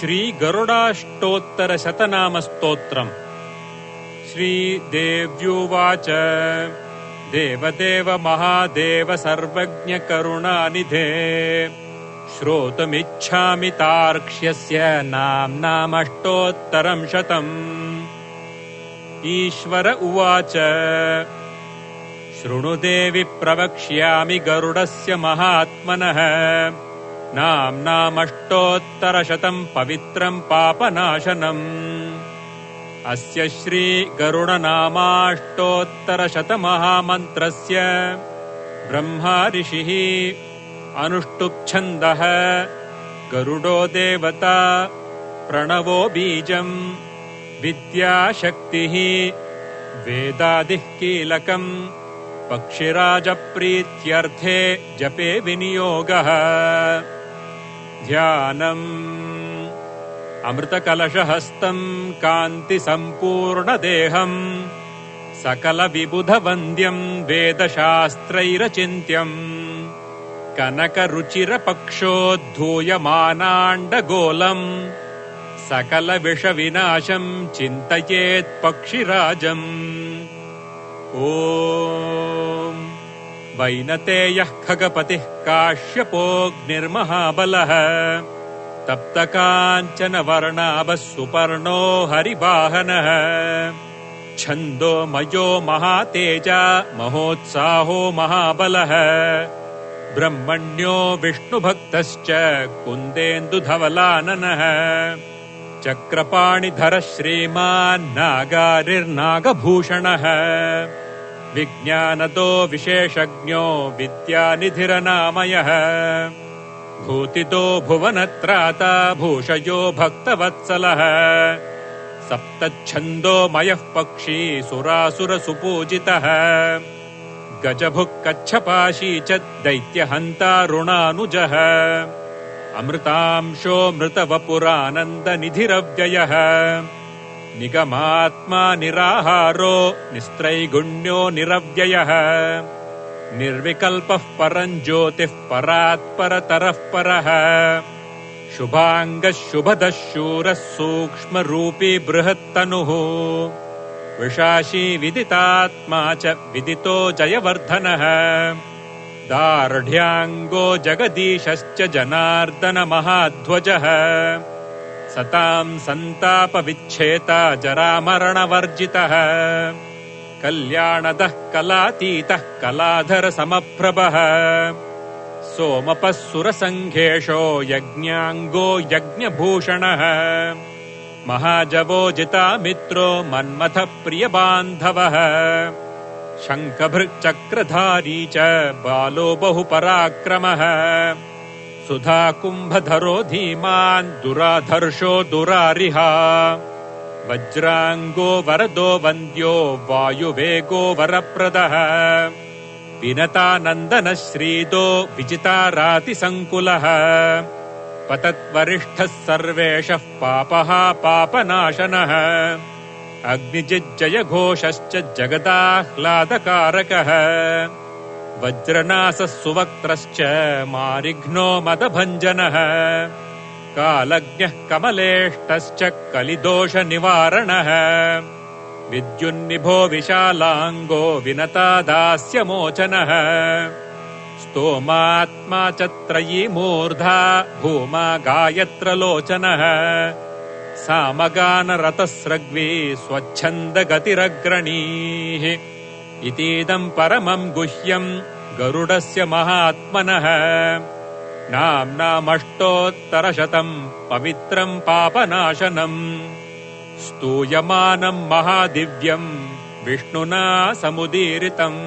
श्रीगरुडाष्टोत्तरशतनामस्तोत्रम्। श्रीदेव्युवाच देवदेव महादेव सर्वज्ञकरुणानिधे श्रोतुमिच्छामि तार्क्ष्यस्य नाम्नामष्टोत्तरं शतम्। ईश्वर उवाच शृणु देवि प्रवक्ष्यामि गरुडस्य महात्मनः नाम्नामष्टोत्तरशतं पवित्रं पापनाशनम्। अस्य श्रीगरुडनामाष्टोत्तरशतमहामन्त्रस्य ब्रह्मा ऋषिः अनुष्टुप् गरुडो देवता प्रणवो बीजम् विद्याशक्तिः वेदादिः कीलकम् पक्षिराजप्रीत्यर्थे जपे विनियोगः। ध्यानम् अमृतकलशहस्तम् कान्तिसम्पूर्णदेहम् सकलविबुधवन्द्यम् वेदशास्त्रैरचिन्त्यम् कनकरुचिरपक्षोद्धूयमानाण्डगोलम् सकलविषविनाशम् चिन्तयेत् पक्षिराजम्। ॐ वैनतेयः खगपतिः काश्यपोऽग्निर्महाबलः तप्तकाञ्चनवर्णाभः सुपर्णो हरिवाहनः छन्दोमयो महातेजा महोत्साहो महाबलः ब्रह्मण्यो विष्णुभक्तश्च कुन्देन्दुधवलाननः चक्रपाणिधरः श्रीमान् नागारिर्नागभूषणः विज्ञानदो विशेषज्ञो विद्यानिधिरनामयः भूतिदो भुवनत्राता भूषयो भक्तवत्सलः सप्तच्छन्दोमयः पक्षी सुरासुरसुपूजितः गजभुक् कच्छपाशी च दैत्यहन्तारुणानुजः अमृतांशो मृतवपुरानन्दनिधिरव्ययः निगमात्मा निराहारो निस्त्रैगुण्यो निरव्ययः निर्विकल्पः परम् ज्योतिः परात्परतरः परः शुभाङ्गः शुभदः शूरः सूक्ष्मरूपी बृहत्तनुः विशाशी विदितात्मा च विदितो जयवर्धनः दार्ढ्याङ्गो जगदीशश्च जनार्दनमहाध्वजः सताम् सन्तापविच्छेता जरामरणवर्जितः कल्याणदः कलातीतः कलाधरसमप्रभः सोमपः सुरसङ्घेशो यज्ञाङ्गो यज्ञभूषणः महाजवो जितामित्रो मन्मथः प्रियबान्धवः शङ्खभृच्चक्रधारी च बालो बहुपराक्रमः सुधाकुम्भधरो धीमान् दुराधर्षो दुरारिहा वज्राङ्गो वरदो वन्द्यो वायुवेगो वरप्रदः विनतानन्दनः श्रीदो विजितारातिसङ्कुलः पतद्वरिष्ठः सर्वेषः पापः पापनाशनः अग्निजिज्जयघोषश्च जगदाह्लादकारकः वज्रनासः सुवक्त्रश्च मारिघ्नो मदभञ्जनः कालज्ञः कमलेष्टश्च कलिदोषनिवारणः विद्युन्निभो विशालाङ्गो विनता दास्यमोचनः स्तोमात्मा च त्रयी मूर्धा भूमा गायत्रलोचनः सामगानरतस्रग्वी स्वच्छन्दगतिरग्रणीः इतीदम् परमम् गुह्यम् गरुडस्य महात्मनः नाम्नामष्टोत्तरशतम् पवित्रम् पापनाशनम् स्तूयमानम् महादिव्यम् विष्णुना समुदीरितम्।